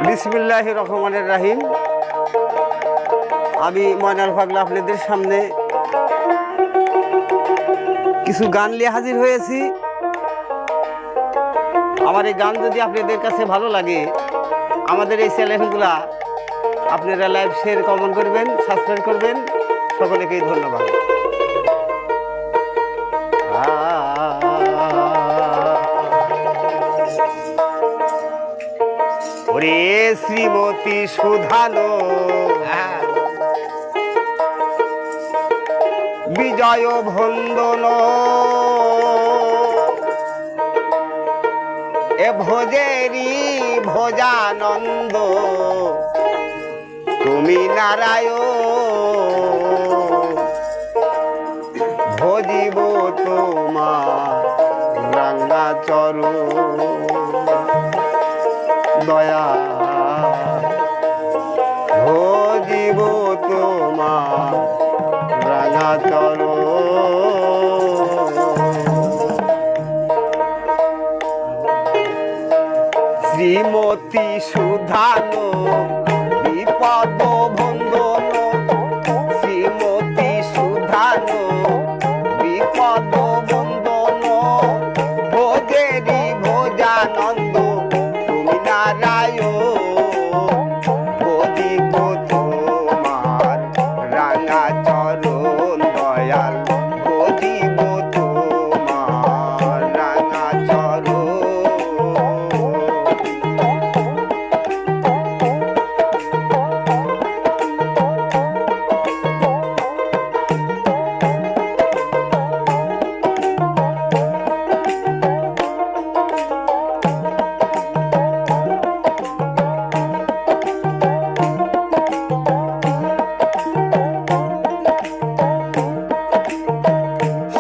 বিসমিল্লাহির রহমানির রহিম। আমি ময়নাল পাগলা আপনাদের সামনে কিছু গান নিয়ে হাজির হয়েছি। আমার এই গান যদি আপনাদের কাছে ভালো লাগে, আমাদের এই চ্যানেলগুলা আপনারা লাইভ শেয়ার কমেন্ট করবেন, সাবস্ক্রাইব করবেন। সকলকেই ধন্যবাদ। ওরে শ্রীমতী সুধানো বিজয় ভন্দন এ ভোজেরি ভোজানন্দ তুমি নারায়ণ ভজিব তোমার রাঙ্গা চরণ দয়া ভজিব তোমার রাঙা চরণ। শ্রীমতী সুধানো বিপদ ভন্দন, শ্রীমতী সুধানো বিপদ ভন্দন ভোজেরি ভোজানন্দ তুমি নারায়ণ ভজিব তোমার রাঙা চরণ দয়াল ভজিব তোমার রাঙা চরণ।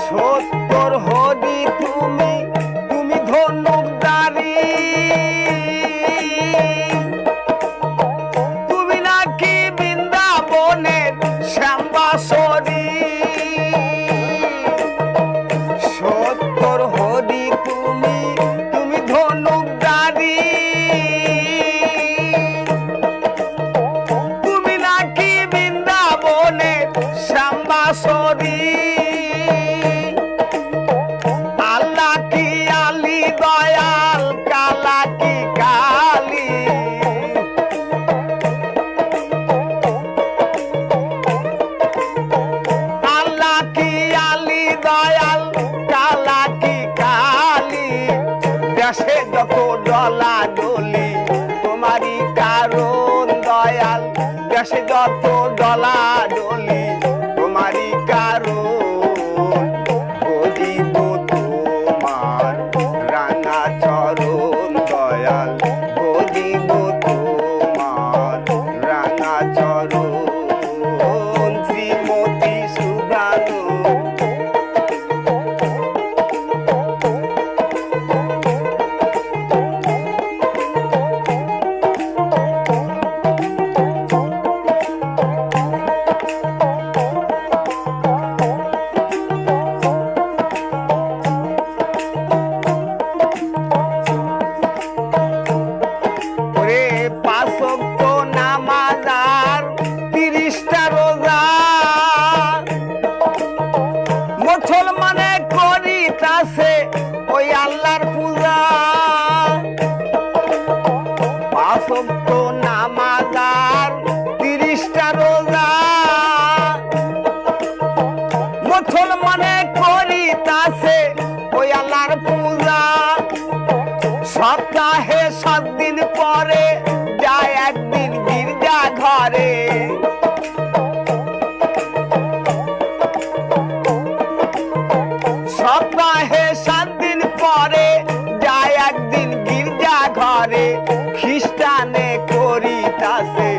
সত্তর হরি তুমি তুমি ধনুকধারী, তুমি নাকি বৃন্দাবনের শ্যামবাসরী। সত্তর হরি তুমি তুমি ধনুকধারী, তুমি নাকি বৃন্দাবনের শ্যামবাসরী। দয়াল কালা কি কালী, আল্লাহ কি আলী দয়াল কালা কি কালী। দেশে যত ডলা ডলি তোমারই কারণ দয়াল, দেশে যত ডলা ডলি তোমারই কারণ ভজিব তোমার রাঙা চরণ দয়াল ভজিব তোমার রাঙা চরণ। শ্রীমতী সুধানো নামাজার 30টা রোজা মুসলমানে করিতাছে ওই আল্লাহর পূজা। 5 ওয়াক্ত নামাজার 30টা রোজা মুসলমানে করিতাছে ওই আল্লাহর পূজা। সপ্তাহে 7 দিন পরে যায় একদিন গির্জা ঘরে, সপ্তাহে 7 দিন পরে যায় একদিন গির্জা ঘরে। খ্রিস্টানে করিতাছে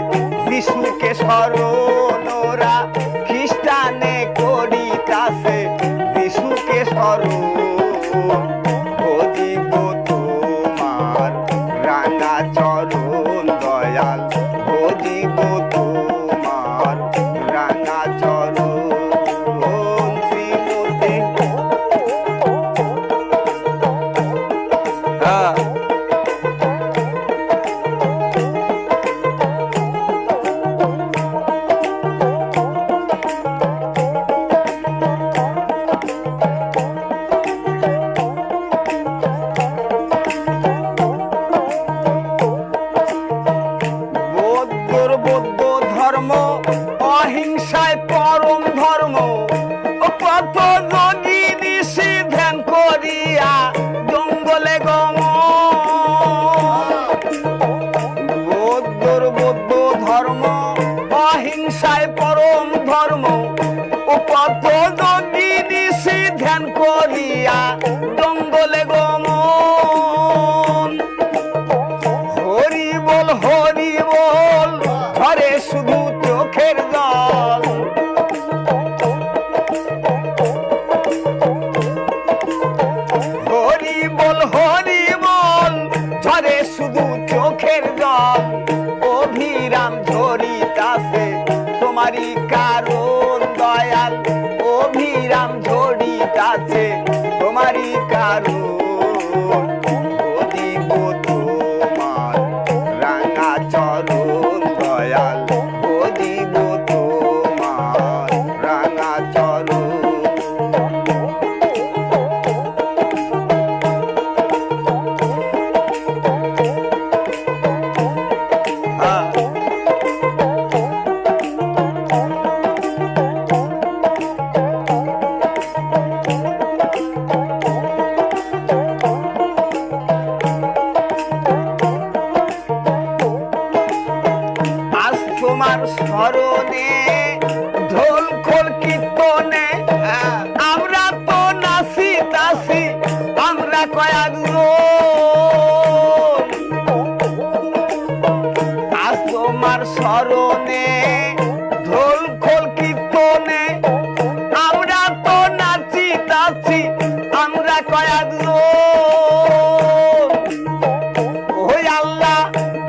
যিশুকে স্মরণ, ওরা খ্রিস্টানে করিতাছে যিশুকে স্মরণ ভজিব তোমার রাঙা চরণ দয়াল ভজিব তোমার রাঙা চরণ। শ্রীমতী অহিংসায় পরম ধর্ম কত যোগী ঋষি ধ্যান করিয়া জঙ্গলে বৌদ্ধর বৌদ্ধ ধর্ম অহিংসায় পরম ধর্ম কত যোগী ঋষি ধ্যান করিয়া জঙ্গলে গমন হরি বল ঘরে শুধু চোখের জল হরি বল ঝরে শুধু চোখের জল অভিরাম ঝরিতাছে তোমারই কারণ দয়াল অভিরাম ঝরিতাছে তোমারই কারণ দিব তোমার রাঙা চরণ দয়াল দিব তোমার রাঙা চরণ তোমার স্মরণে ঢোল খোল কীর্তনে আমরা তো নাচি তাসি আমরা কয়েকজন আজ তোমার স্মরণে ঢোল খোল কীর্তনে আমরা তো নাচি তাসি আমরা কয়েকজন ওই আল্লাহ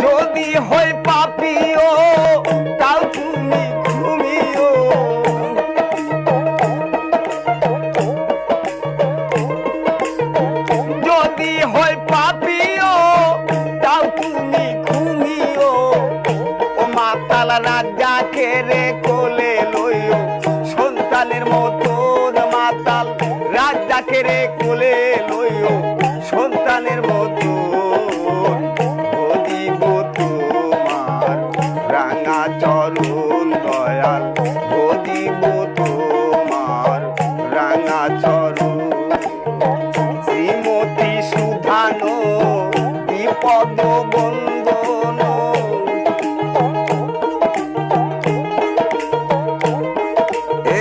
যদি হয় পাপিও তাও তুমি ঘুমিও যদি হয় পাপিও তাও তুমি ঘুমিও ও মাতাল রাজাকে রে কোলে লইও সন্তানের মতো মাতাল রাজাকে রে কোলে লইও সন্তানের মতো রাঙা চরণ দয়াল দিব তোমার রাঙা চরণ শ্রীমতী সুধানো বিপদ বন্দন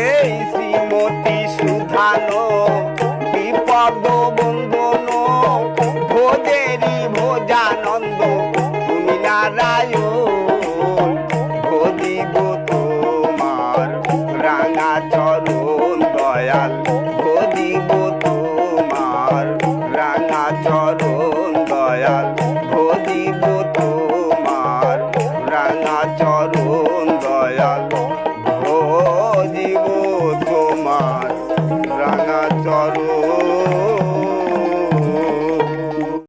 এই শ্রীমতী সুধানো বিপদ বন্দন ভোজেরি ভোজানন্দ তুমি নারায়ণ দিব তোমার রাঙা চরণ দয়াল দিব তোমার রাঙা চরণ দয়াল দিব তোমার রাঙা চরণ